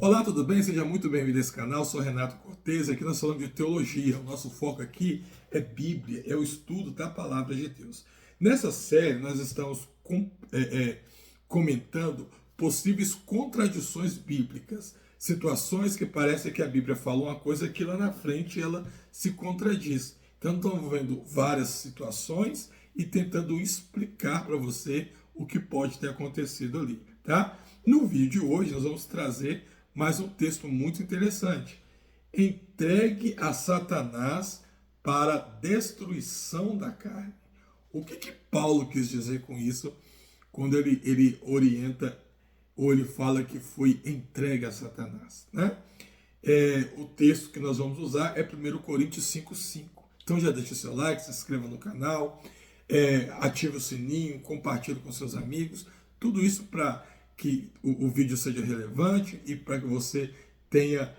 Olá, tudo bem? Seja muito bem-vindo a esse canal. Sou Renato Cortez. Aqui nós falamos de teologia. O nosso foco aqui é Bíblia, é o estudo da palavra de Deus. Nessa série, nós estamos comentando possíveis contradições bíblicas, situações que parece que a Bíblia fala uma coisa que lá na frente ela se contradiz. Então, estamos vendo várias situações e tentando explicar para você o que pode ter acontecido ali, tá? No vídeo de hoje, nós vamos trazer mais um texto muito interessante. Entregue a Satanás para a destruição da carne. O que Paulo quis dizer com isso quando ele orienta ou ele fala que foi entregue a Satanás, né? O texto que nós vamos usar é 1 Coríntios 5:5. Então já deixa o seu like, se inscreva no canal, ative o sininho, compartilhe com seus amigos. Tudo isso para que o vídeo seja relevante e para que você tenha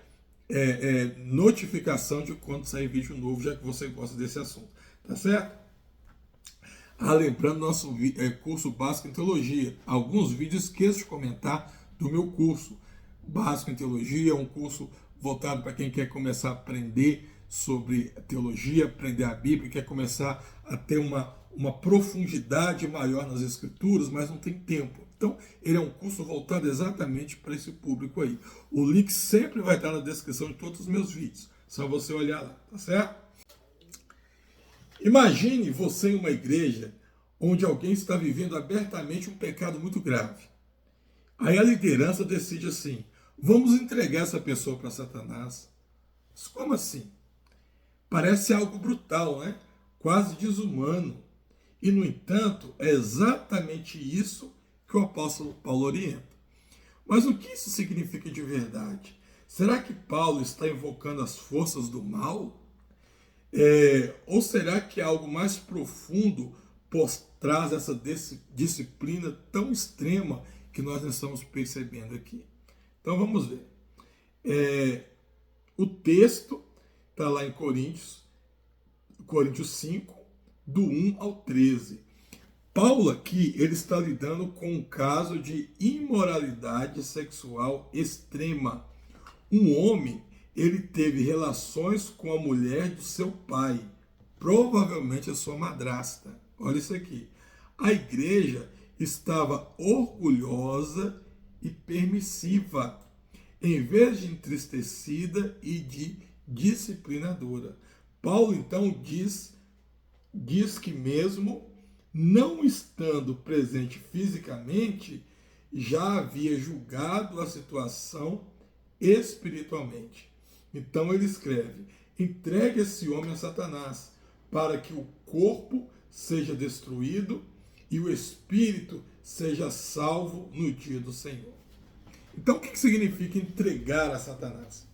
notificação de quando sair vídeo novo, já que você gosta desse assunto. Tá certo? Lembrando nosso curso básico em teologia. Alguns vídeos esqueço de comentar do meu curso básico em teologia, um curso voltado para quem quer começar a aprender sobre teologia, aprender a Bíblia, quer começar a ter uma profundidade maior nas escrituras, mas não tem tempo. Então, ele é um curso voltado exatamente para esse público aí. O link sempre vai estar na descrição de todos os meus vídeos. Só você olhar lá, tá certo? Imagine você em uma igreja onde alguém está vivendo abertamente um pecado muito grave. Aí a liderança decide assim: vamos entregar essa pessoa para Satanás. Mas como assim? Parece algo brutal, né? Quase desumano. E, no entanto, é exatamente isso que o apóstolo Paulo orienta. Mas o que isso significa de verdade? Será que Paulo está invocando as forças do mal? Ou será que algo mais profundo por trás dessa disciplina tão extrema que nós estamos percebendo aqui? Então vamos ver. O texto está lá em Coríntios 5, do 1 ao 13. Paulo aqui, ele está lidando com um caso de imoralidade sexual extrema. Um homem, ele teve relações com a mulher do seu pai, provavelmente a sua madrasta. Olha isso aqui. A igreja estava orgulhosa e permissiva, em vez de entristecida e de disciplinadora. Paulo então diz que mesmo não estando presente fisicamente, já havia julgado a situação espiritualmente. Então ele escreve: entregue esse homem a Satanás, para que o corpo seja destruído e o espírito seja salvo no dia do Senhor. Então o que significa entregar a Satanás?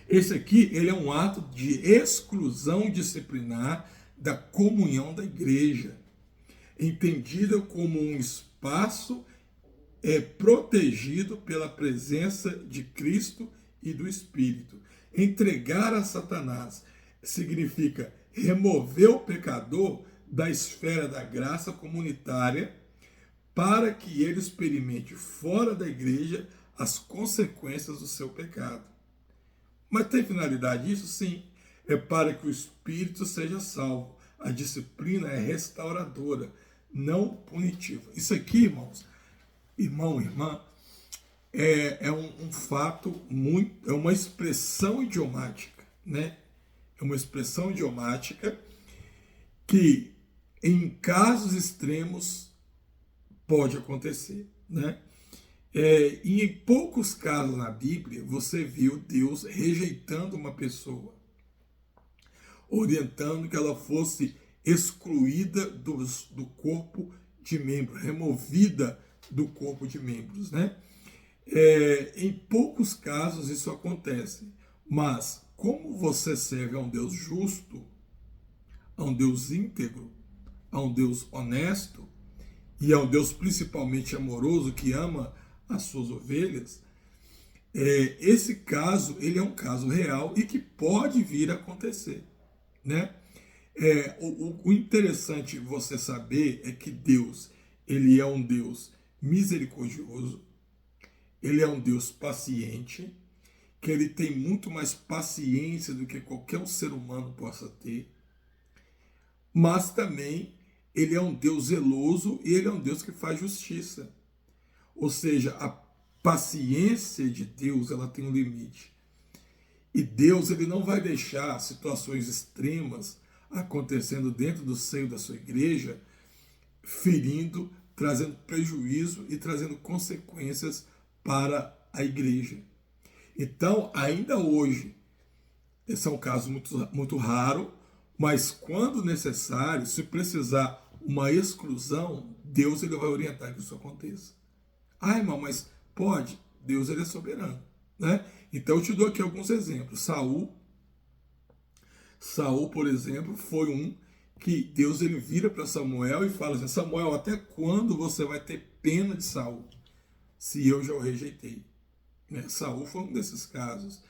Esse aqui, ele é um ato de exclusão disciplinar da comunhão da igreja, entendida como um espaço protegido pela presença de Cristo e do Espírito. Entregar a Satanás significa remover o pecador da esfera da graça comunitária para que ele experimente fora da igreja as consequências do seu pecado. Mas tem finalidade isso? Sim. É para que o espírito seja salvo. A disciplina é restauradora, não punitiva. Isso aqui, irmãos, irmã, é um fato muito, é uma expressão idiomática, né? É uma expressão idiomática que, em casos extremos, pode acontecer, né? E em poucos casos na Bíblia, você viu Deus rejeitando uma pessoa, orientando que ela fosse excluída do corpo de membros, removida do corpo de membros, né? Em poucos casos isso acontece, mas como você serve a um Deus justo, a um Deus íntegro, a um Deus honesto e a um Deus principalmente amoroso que ama as suas ovelhas, esse caso ele é um caso real e que pode vir a acontecer, né? O interessante você saber é que Deus, ele é um Deus misericordioso, ele é um Deus paciente, que ele tem muito mais paciência do que qualquer um ser humano possa ter, mas também ele é um Deus zeloso e ele é um Deus que faz justiça. Ou seja, a paciência de Deus, ela tem um limite. E Deus, ele não vai deixar situações extremas acontecendo dentro do seio da sua igreja, ferindo, trazendo prejuízo e trazendo consequências para a igreja. Então, ainda hoje, esse é um caso muito raro, mas quando necessário, se precisar uma exclusão, Deus ele vai orientar que isso aconteça. Ah, irmão, mas pode? Deus ele é soberano, né? Então eu te dou aqui alguns exemplos. Saul, por exemplo, foi um que Deus ele vira para Samuel e fala assim: Samuel, até quando você vai ter pena de Saul, se eu já o rejeitei? Né? Saul foi um desses casos.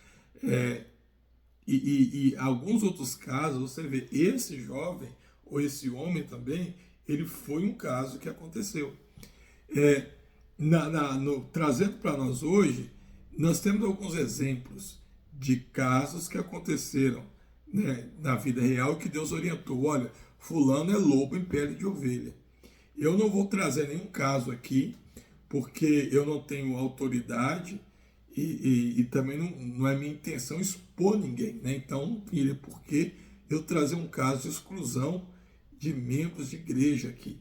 E alguns outros casos, você vê, esse jovem, ou esse homem também, ele foi um caso que aconteceu. Trazendo para nós hoje, nós temos alguns exemplos de casos que aconteceram, né, na vida real, que Deus orientou. Olha, fulano é lobo em pele de ovelha. Eu não vou trazer nenhum caso aqui, porque eu não tenho autoridade e também não é minha intenção expor ninguém, né? Então não teria por que eu trazer um caso de exclusão de membros de igreja aqui.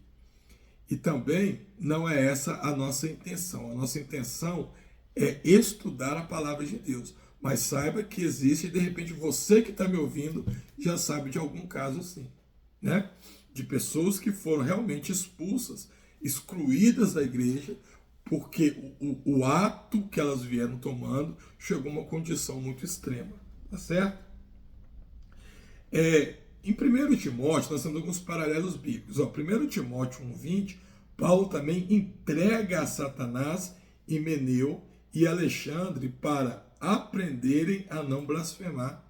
E também não é essa a nossa intenção. A nossa intenção é estudar a palavra de Deus. Mas saiba que existe, e de repente você que está me ouvindo já sabe de algum caso assim, né? De pessoas que foram realmente expulsas, excluídas da igreja, porque o ato que elas vieram tomando chegou a uma condição muito extrema, tá certo? Em 1 Timóteo, nós temos alguns paralelos bíblicos. 1 Timóteo 1,20, Paulo também entrega a Satanás, Himeneu e Alexandre para aprenderem a não blasfemar.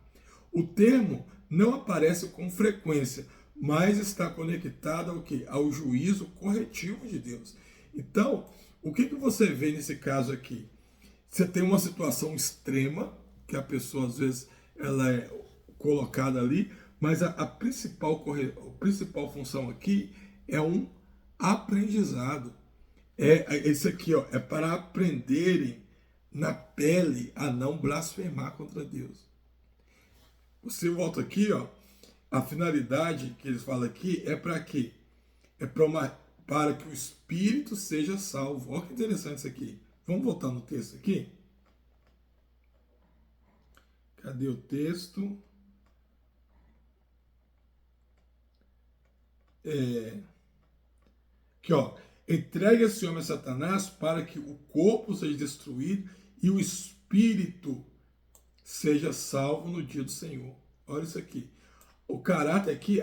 O termo não aparece com frequência, mas está conectado ao quê? Ao juízo corretivo de Deus. Então, o que você vê nesse caso aqui? Você tem uma situação extrema, que a pessoa às vezes ela é colocada ali, mas a principal função aqui é um aprendizado. Esse aqui, ó, é para aprenderem na pele a não blasfemar contra Deus. Você volta aqui, ó, a finalidade que eles falam aqui é para quê? É para que o espírito seja salvo. Olha que interessante isso aqui. Vamos voltar no texto aqui? Cadê o texto? Aqui, ó. Entregue esse homem a Satanás para que o corpo seja destruído e o espírito seja salvo no dia do Senhor. Olha isso aqui. O caráter aqui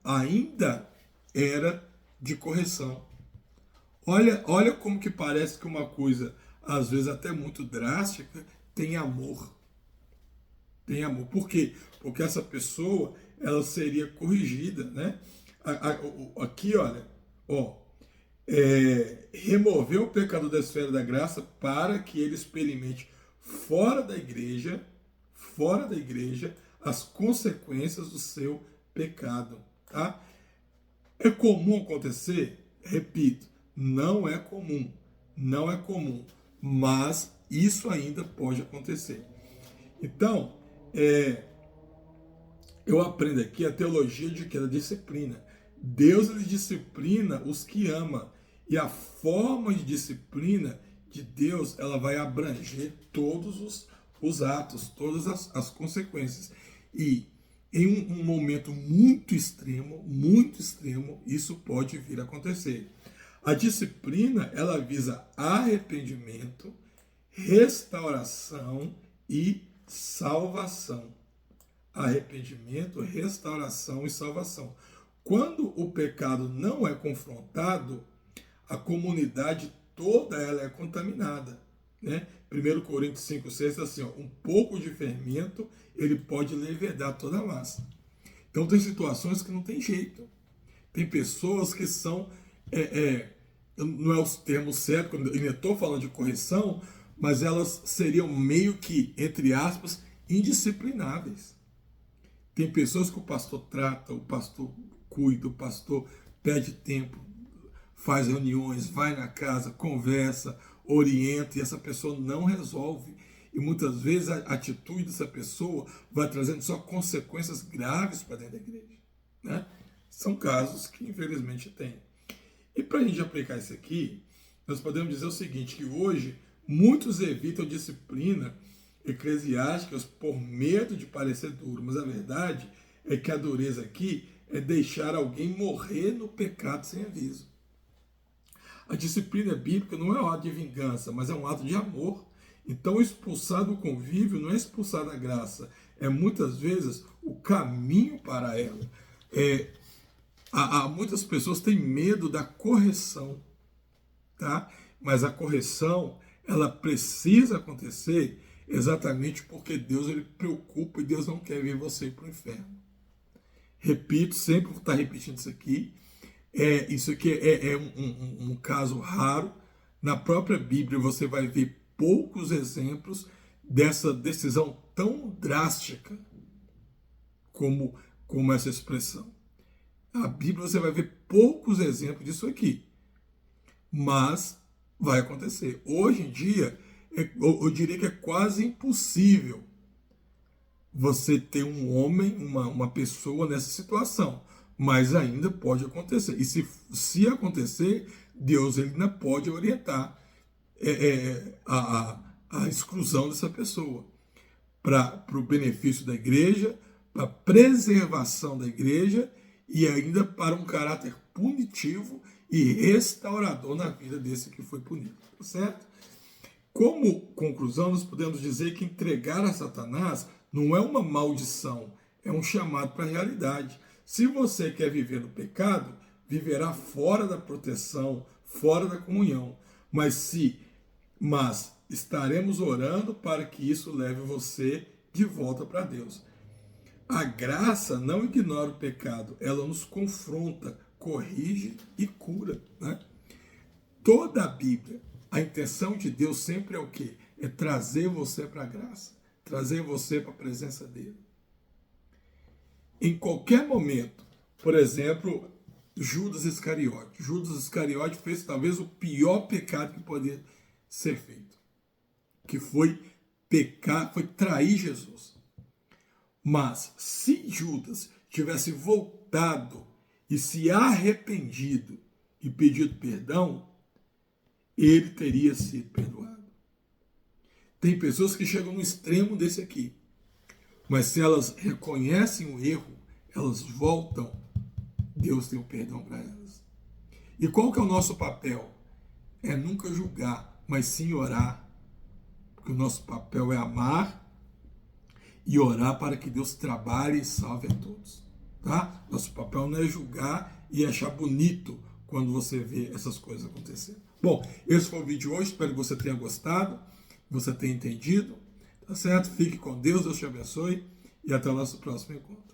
ainda era de correção. Olha como que parece que uma coisa, às vezes até muito drástica, tem amor. Tem amor. Por quê? Porque essa pessoa, ela seria corrigida, né? Aqui, olha, ó, remover o pecado da esfera da graça para que ele experimente fora da igreja, as consequências do seu pecado, tá? É comum acontecer? Repito, não é comum, mas isso ainda pode acontecer. Então, eu aprendo aqui a teologia de que? Da disciplina. Deus ele disciplina os que ama, e a forma de disciplina de Deus, ela vai abranger todos os atos, todas as consequências. E em um momento muito extremo, isso pode vir a acontecer. A disciplina, ela visa arrependimento, restauração e salvação. Arrependimento, restauração e salvação. Quando o pecado não é confrontado, a comunidade toda ela é contaminada, né? 1 Coríntios 5,6 diz assim, ó, um pouco de fermento, ele pode levedar toda a massa. Então tem situações que não tem jeito. Tem pessoas que são, não é os termos certos, quando eu estou falando de correção, mas elas seriam meio que, entre aspas, indisciplináveis. Tem pessoas que o pastor trata, o pastor cuida, o pastor pede tempo, faz reuniões, vai na casa, conversa, orienta, e essa pessoa não resolve. E muitas vezes a atitude dessa pessoa vai trazendo só consequências graves para dentro da igreja, né? São casos que infelizmente tem. E para a gente aplicar isso aqui, nós podemos dizer o seguinte, que hoje muitos evitam disciplina eclesiásticas por medo de parecer duro, mas a verdade é que a dureza aqui é deixar alguém morrer no pecado sem aviso. A disciplina bíblica não é um ato de vingança, mas é um ato de amor. Então, expulsar do convívio não é expulsar da graça, é muitas vezes o caminho para ela. Muitas pessoas têm medo da correção, tá? Mas a correção, ela precisa acontecer exatamente porque Deus ele preocupa e Deus não quer ver você para o inferno. Repito, sempre vou estar repetindo isso aqui. Isso aqui é um caso raro. Na própria Bíblia você vai ver poucos exemplos dessa decisão tão drástica como essa expressão. Na Bíblia você vai ver poucos exemplos disso aqui. Mas vai acontecer. Hoje em dia, eu diria que é quase impossível você ter um homem, uma pessoa nessa situação. Mas ainda pode acontecer. E se acontecer, Deus ele ainda pode orientar a exclusão dessa pessoa para o benefício da igreja, para a preservação da igreja e ainda para um caráter punitivo e restaurador na vida desse que foi punido, tá certo? Como conclusão, nós podemos dizer que entregar a Satanás não é uma maldição, é um chamado para a realidade. Se você quer viver no pecado, viverá fora da proteção, fora da comunhão. Mas estaremos orando para que isso leve você de volta para Deus. A graça não ignora o pecado, ela nos confronta, corrige e cura, né? Toda a Bíblia, a intenção de Deus sempre é o quê? É trazer você para a graça, trazer você para a presença dele. Em qualquer momento, por exemplo, Judas Iscariote. Judas Iscariote fez talvez o pior pecado que poderia ser feito, que foi pecar, foi trair Jesus. Mas se Judas tivesse voltado e se arrependido e pedido perdão, ele teria sido perdoado. Tem pessoas que chegam no extremo desse aqui, mas se elas reconhecem o erro, elas voltam, Deus tem o perdão para elas. E qual que é o nosso papel? É nunca julgar, mas sim orar. Porque o nosso papel é amar e orar para que Deus trabalhe e salve a todos. Tá? Nosso papel não é julgar e achar bonito quando você vê essas coisas acontecendo. Bom, esse foi o vídeo de hoje, espero que você tenha gostado, que você tenha entendido. Tá certo? Fique com Deus, Deus te abençoe e até o nosso próximo encontro.